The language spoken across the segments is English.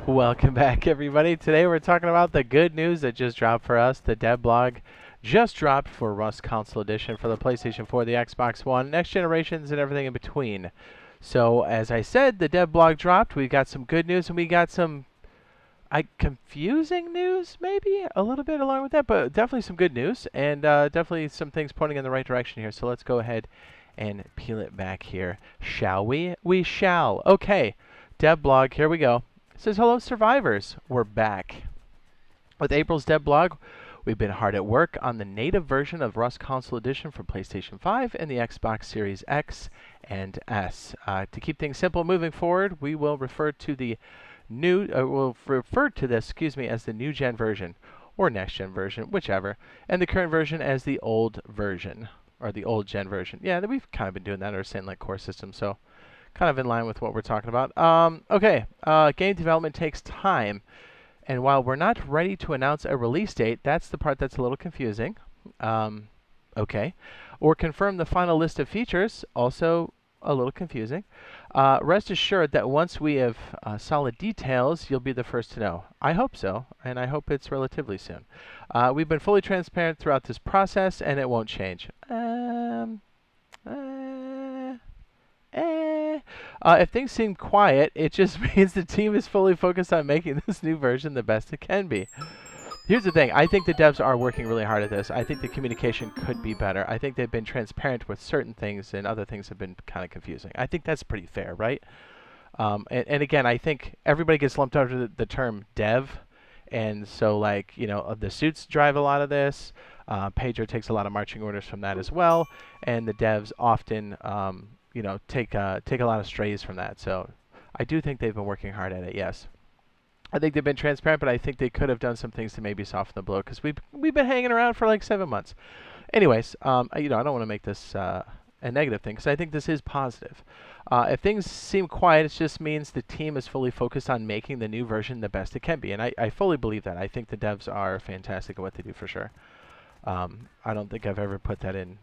Welcome back, everybody. Today we're talking about the good news that just dropped for us. The dev blog just dropped for Rust Console Edition for the PlayStation 4, the Xbox One, next generations, and everything in between. So, as I said, the dev blog dropped. We got some good news, and we got some confusing news, maybe a little bit along with that, but definitely some good news, and definitely some things pointing in the right direction here. So let's go ahead and peel it back here, shall we? We shall. Okay, dev blog, here we go. It says, hello survivors, we're back. With April's dev blog, we've been hard at work on the native version of Rust Console Edition for PlayStation 5 and the Xbox Series X and S. To keep things simple moving forward, we will refer to the new, as the new gen version, or next gen version, whichever, and the current version as the old version, or the old gen version. Yeah, we've kind of been doing that in our Sandlink core system, so kind of in line with what we're talking about. Game development takes time, and while we're not ready to announce a release date, that's the part that's a little confusing. Or confirm the final list of features, also a little confusing. Rest assured that once we have solid details, you'll be the first to know. I hope so, and I hope it's relatively soon. We've been fully transparent throughout this process, and it won't change. If things seem quiet, it just means the team is fully focused on making this new version the best it can be. Here's the thing. I think the devs are working really hard at this. I think the communication could be better. I think they've been transparent with certain things, and other things have been kind of confusing. I think that's pretty fair, right? And again, I think everybody gets lumped under the term dev, and so, like, you know, the suits drive a lot of this. PEGI takes a lot of marching orders from that as well, and the devs often take a lot of strays from that. So I do think they've been working hard at it, yes. I think they've been transparent, but I think they could have done some things to maybe soften the blow, because we've been hanging around for like 7 months. Anyways, I don't want to make this a negative thing, because I think this is positive. If things seem quiet, it just means the team is fully focused on making the new version the best it can be, and I fully believe that. I think the devs are fantastic at what they do for sure. I don't think I've ever put that in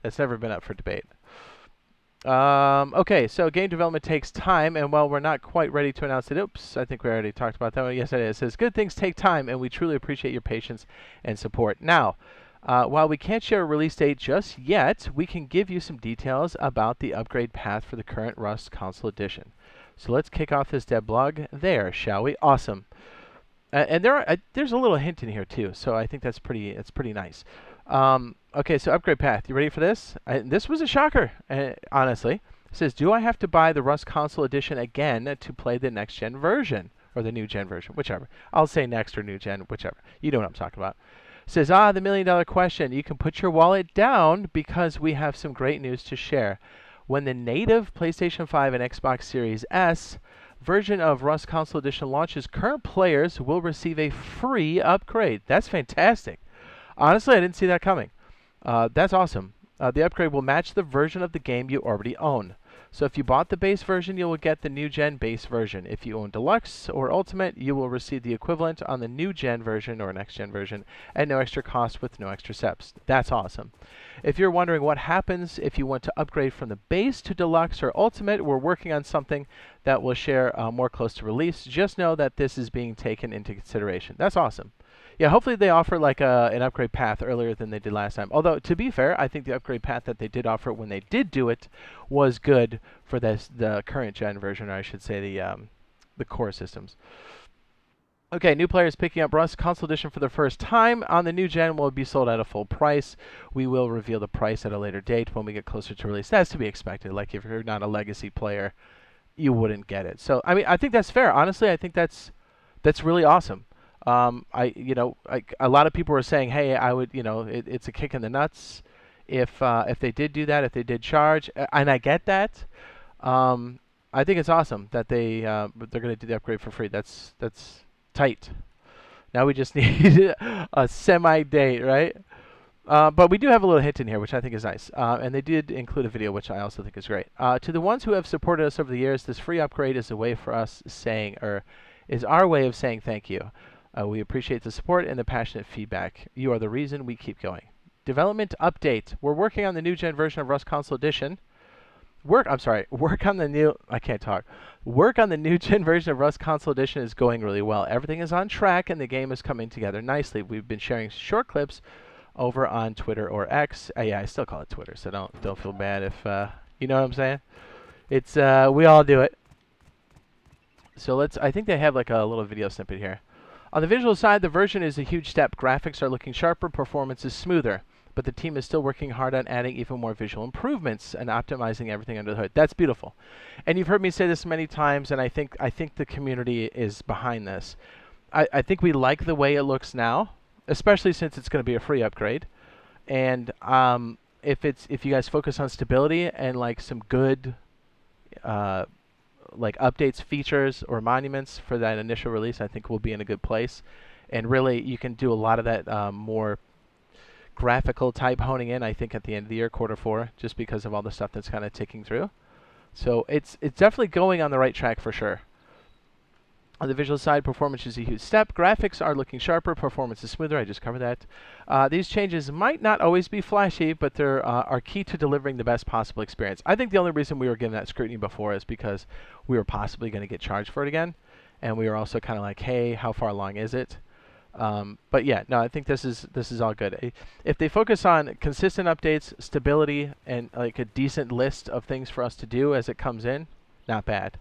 that's never been up for debate. So game development takes time, and while we're not quite ready to announce it, I think we already talked about that one. Yes, it is. It says, good things take time, and we truly appreciate your patience and support. Now, while we can't share a release date just yet, we can give you some details about the upgrade path for the current Rust Console Edition. So let's kick off this dev blog there, shall we? Awesome. And there's a little hint in here too, so I think that's pretty nice. So upgrade path. You ready for this? This was a shocker, honestly. It says, do I have to buy the Rust Console Edition again to play the next gen version, or the new gen version, whichever. I'll say next or new gen, whichever. You know what I'm talking about. It says, the $1 million question. You can put your wallet down, because we have some great news to share. When the native PlayStation 5 and Xbox Series S version of Rust Console Edition launches, current players will receive a free upgrade. That's fantastic. Honestly, I didn't see that coming. That's awesome. The upgrade will match the version of the game you already own. So if you bought the base version, you will get the new gen base version. If you own Deluxe or Ultimate, you will receive the equivalent on the new gen version or next gen version at no extra cost with no extra steps. That's awesome. If you're wondering what happens if you want to upgrade from the base to Deluxe or Ultimate, we're working on something that we'll share more close to release. Just know that this is being taken into consideration. That's awesome. Yeah, hopefully they offer like an upgrade path earlier than they did last time. Although, to be fair, I think the upgrade path that they did offer when they did do it was good for the current gen version, or I should say the core systems. Okay, new players picking up Rust Console Edition for the first time on the new gen will be sold at a full price. We will reveal the price at a later date when we get closer to release. That's to be expected. Like, if you're not a legacy player, you wouldn't get it. So, I mean, I think that's fair. Honestly, I think that's really awesome. A lot of people were saying, hey, I would, it's a kick in the nuts if they did do that, if they did charge, and I get that. I think it's awesome that they're going to do the upgrade for free. That's tight. Now we just need a semi-date, right? But we do have a little hint in here, which I think is nice. And they did include a video, which I also think is great. To the ones who have supported us over the years, this free upgrade is a way for us is our way of saying thank you. We appreciate the support and the passionate feedback. You are the reason we keep going. Development update. We're working on the new gen version of Rust Console Edition. I'm sorry. Work on the new. I can't talk. Work on the new gen version of Rust Console Edition is going really well. Everything is on track, and the game is coming together nicely. We've been sharing short clips over on Twitter or X. Yeah, I still call it Twitter, so don't feel bad if you know what I'm saying. It's we all do it. So let's. I think they have like a little video snippet here. On the visual side, the version is a huge step. Graphics are looking sharper, performance is smoother, but the team is still working hard on adding even more visual improvements and optimizing everything under the hood. That's beautiful. And you've heard me say this many times, and I think the community is behind this. I think we like the way it looks now, especially since it's going to be a free upgrade. And if you guys focus on stability and like some good like updates, features, or monuments for that initial release, I think we'll be in a good place. And really, you can do a lot of that more graphical type honing in, I think, at the end of the year, Q4, just because of all the stuff that's kind of ticking through. So it's definitely going on the right track for sure. On the visual side, performance is a huge step. Graphics are looking sharper. Performance is smoother. I just covered that. These changes might not always be flashy, but they are key to delivering the best possible experience. I think the only reason we were given that scrutiny before is because we were possibly going to get charged for it again. And we were also kind of like, hey, how far along is it? But yeah, no, I think this is all good. If they focus on consistent updates, stability, and like a decent list of things for us to do as it comes in, not bad.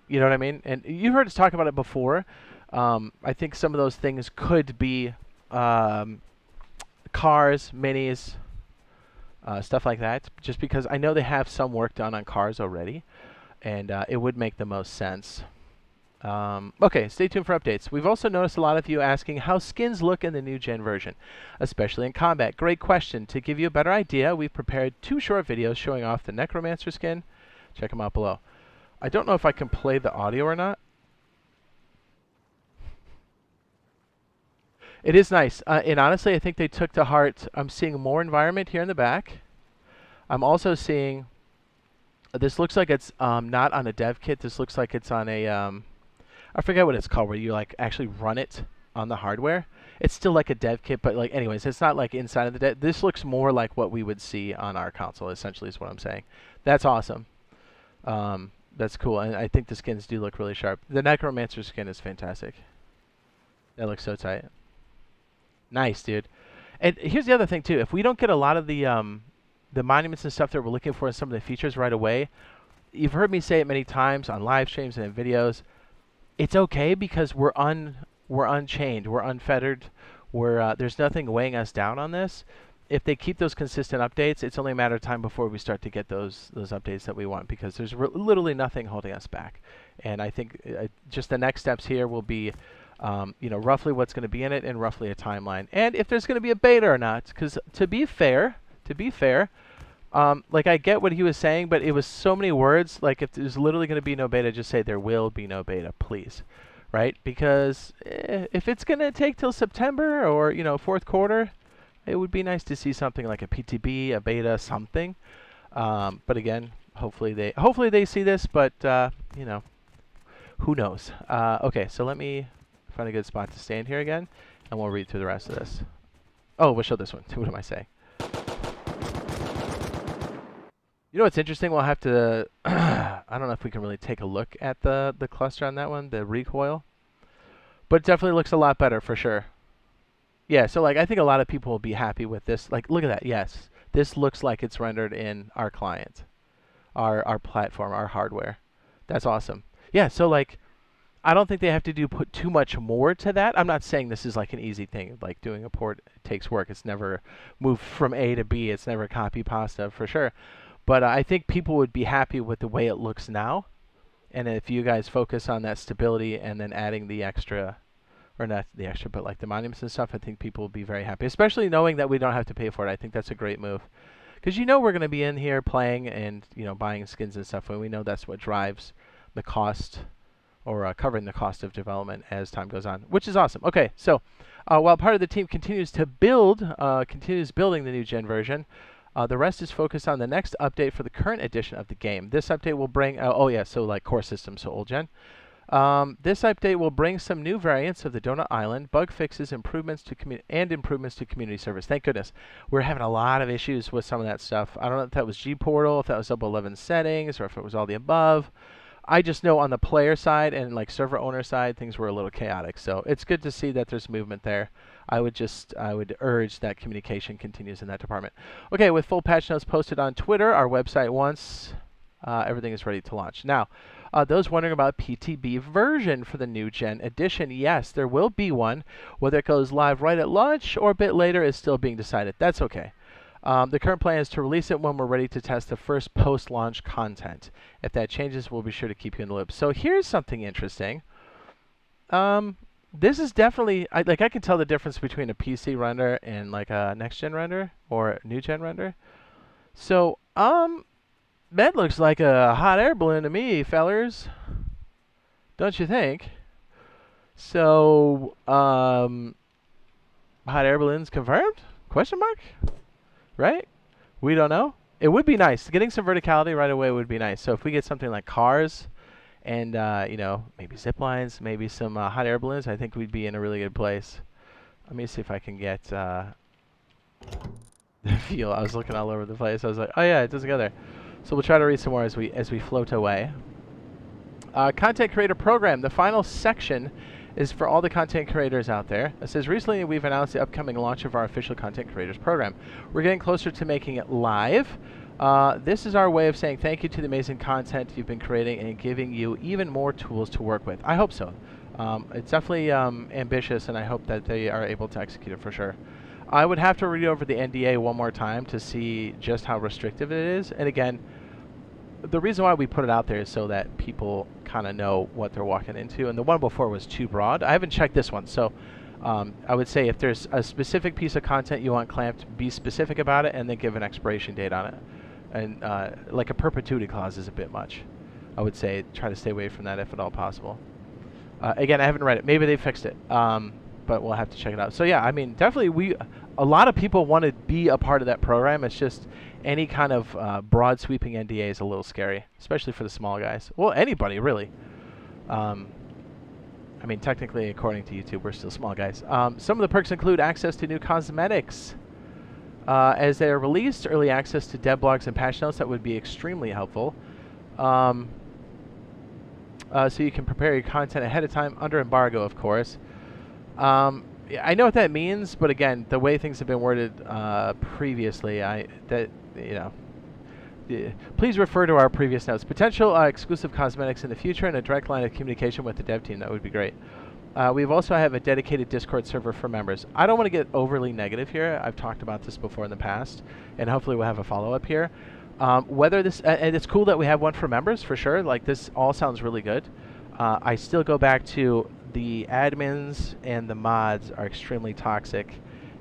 You know what I mean? And you heard us talk about it before. I think some of those things could be cars, minis, stuff like that, just because I know they have some work done on cars already, and it would make the most sense. Okay, stay tuned for updates. We've also noticed a lot of you asking how skins look in the new gen version, especially in combat. Great question. To give you a better idea, we've prepared 2 short videos showing off the Necromancer skin. Check them out below. I don't know if I can play the audio or not. It is nice. And honestly, I think they took to heart. I'm seeing more environment here in the back. I'm also seeing, this looks like it's not on a dev kit. This looks like it's on a, I forget what it's called, where you like actually run it on the hardware. It's still like a dev kit, but like anyways, it's not like inside of the dev. This looks more like what we would see on our console, essentially is what I'm saying. That's awesome. That's cool, and I think the skins do look really sharp. The Necromancer skin is fantastic. That looks so tight. Nice, dude. And here's the other thing too. If we don't get a lot of the monuments and stuff that we're looking for in some of the features right away, you've heard me say it many times on live streams and in videos. It's okay because we're unchained, we're unfettered, there's nothing weighing us down on this. If they keep those consistent updates, it's only a matter of time before we start to get those updates that we want, because there's literally nothing holding us back. And I think just the next steps here will be, you know, roughly what's going to be in it and roughly a timeline, and if there's going to be a beta or not. Because to be fair, like I get what he was saying, but it was so many words. Like if there's literally going to be no beta, just say there will be no beta, please, right? Because if it's going to take till September or Q4. It would be nice to see something like a PTB, a beta, something. But again, hopefully they see this. But you know, who knows? Okay, so let me find a good spot to stand here again, and we'll read through the rest of this. Oh, we'll show this one. What am I saying? You know what's interesting? We'll have to. I don't know if we can really take a look at the cluster on that one, the recoil. But it definitely looks a lot better for sure. Yeah, so like I think a lot of people will be happy with this. Like, look at that. Yes, this looks like it's rendered in our client, our platform, our hardware. That's awesome. Yeah, so like I don't think they have to put too much more to that. I'm not saying this is like an easy thing. Like doing a port takes work. It's never moved from A to B. It's never copy pasta for sure. But I think people would be happy with the way it looks now. And if you guys focus on that stability and then adding the extra, or not the extra, but like the monuments and stuff, I think people will be very happy, especially knowing that we don't have to pay for it. I think that's a great move, because we're going to be in here playing and buying skins and stuff, and we know that's what drives the cost, or covering the cost of development as time goes on, which is awesome. Okay, so while part of the team continues building the new gen version, the rest is focused on the next update for the current edition of the game. This update will bring, so like core systems, so old gen. This update will bring some new variants of the Donut Island, bug fixes, improvements to community service. Thank goodness. We're having a lot of issues with some of that stuff. I don't know if that was G-Portal, if that was 11 settings, or if it was all the above. I just know on the player side and like server owner side, things were a little chaotic. So it's good to see that there's movement there. I would urge that communication continues in that department. Okay, with full patch notes posted on Twitter, our website once everything is ready to launch. Now, those wondering about PTB version for the new gen edition, yes, there will be one. Whether it goes live right at launch or a bit later is still being decided. That's okay. The current plan is to release it when we're ready to test the first post-launch content. If that changes, we'll be sure to keep you in the loop. So here's something interesting. This is definitely, I can tell the difference between a PC render and like a next-gen render or a new-gen render. So, that looks like a hot air balloon to me, fellers. Don't you think? So, hot air balloons confirmed? Question mark? Right? We don't know. It would be nice. Getting some verticality right away would be nice. So if we get something like cars and, you know, maybe ziplines, maybe some hot air balloons, I think we'd be in a really good place. Let me see if I can get the feel. I was looking all over the place. I was like, oh yeah, it doesn't go there. So we'll try to read some more as we float away. Content creator program. The final section is for all the content creators out there. It says, recently we've announced the upcoming launch of our official content creators program. We're getting closer to making it live. This is our way of saying thank you to the amazing content you've been creating and giving you even more tools to work with. I hope so. It's definitely ambitious, and I hope that they are able to execute it for sure. I would have to read over the NDA one more time to see just how restrictive it is. And again, the reason why we put it out there is so that people kind of know what they're walking into. And the one before was too broad. I haven't checked this one. So I would say if there's a specific piece of content you want clamped, be specific about it and then give an expiration date on it. And like a perpetuity clause is a bit much. I would say try to stay away from that if at all possible. Again, I haven't read it. Maybe they fixed it. But we'll have to check it out. So yeah, I mean, definitely a lot of people want to be a part of that program. It's just any kind of broad sweeping NDA is a little scary, especially for the small guys. Well, anybody really. I mean, technically, according to YouTube, we're still small guys. Some of the perks include access to new cosmetics. As they are released, early access to dev blogs and patch notes, that would be extremely helpful. So you can prepare your content ahead of time, under embargo, of course. I know what that means, but again, the way things have been worded previously, please refer to our previous notes. Potential exclusive cosmetics in the future and a direct line of communication with the dev team. That would be great. We also have a dedicated Discord server for members. I don't want to get overly negative here. I've talked about this before in the past, and hopefully we'll have a follow-up here. Whether this, and it's cool that we have one for members, for sure. Like, this all sounds really good. I still go back to the admins and the mods are extremely toxic,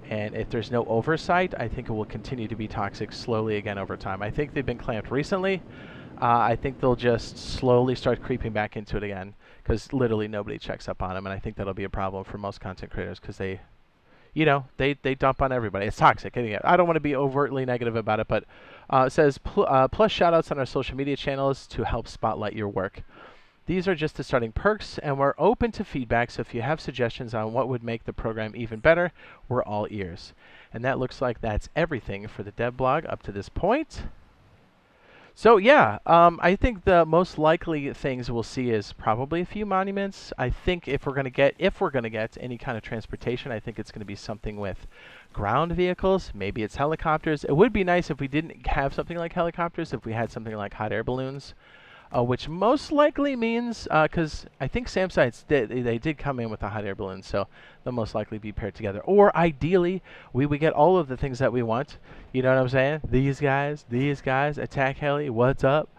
and if there's no oversight, I think it will continue to be toxic slowly again over time. I think they've been clamped recently. I think they'll just slowly start creeping back into it again, because literally nobody checks up on them, and I think that'll be a problem for most content creators, because they dump on everybody. It's toxic. I don't want to be overtly negative about it, but it says plus shoutouts on our social media channels to help spotlight your work. These are just the starting perks, and we're open to feedback, so if you have suggestions on what would make the program even better, we're all ears. And that looks like that's everything for the dev blog up to this point. So yeah, I think the most likely things we'll see is probably a few monuments. I think if we're gonna get any kind of transportation, I think it's gonna be something with ground vehicles. Maybe it's helicopters. It would be nice if we didn't have something like helicopters, if we had something like hot air balloons. Which most likely means, because I think SAM sites, they did come in with a hot air balloon, so they'll most likely be paired together. Or ideally, we would get all of the things that we want. You know what I'm saying? These guys, attack heli, what's up?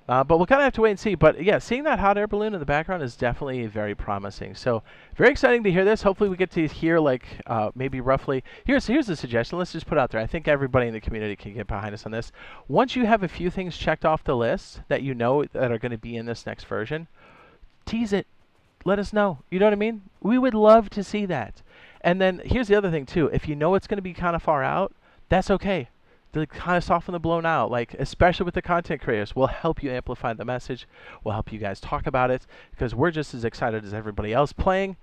But we'll kind of have to wait and see. But yeah, seeing that hot air balloon in the background is definitely very promising. So very exciting to hear this. Hopefully we get to hear like maybe roughly. Here's a suggestion. Let's just put it out there. I think everybody in the community can get behind us on this. Once you have a few things checked off the list that you know that are going to be in this next version, tease it. Let us know. You know what I mean? We would love to see that. And then here's the other thing too. If you know it's going to be kind of far out, that's okay. to kind of soften the blow now, like especially with the content creators. We'll help you amplify the message. We'll help you guys talk about it because we're just as excited as everybody else playing.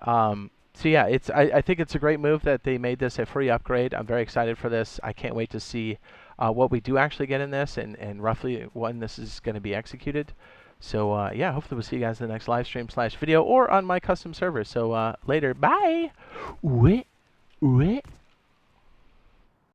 So yeah, I think it's a great move that they made this a free upgrade. I'm very excited for this. I can't wait to see what we do actually get in this and roughly when this is going to be executed. So yeah, hopefully we'll see you guys in the next live stream / video or on my custom server. So later, bye.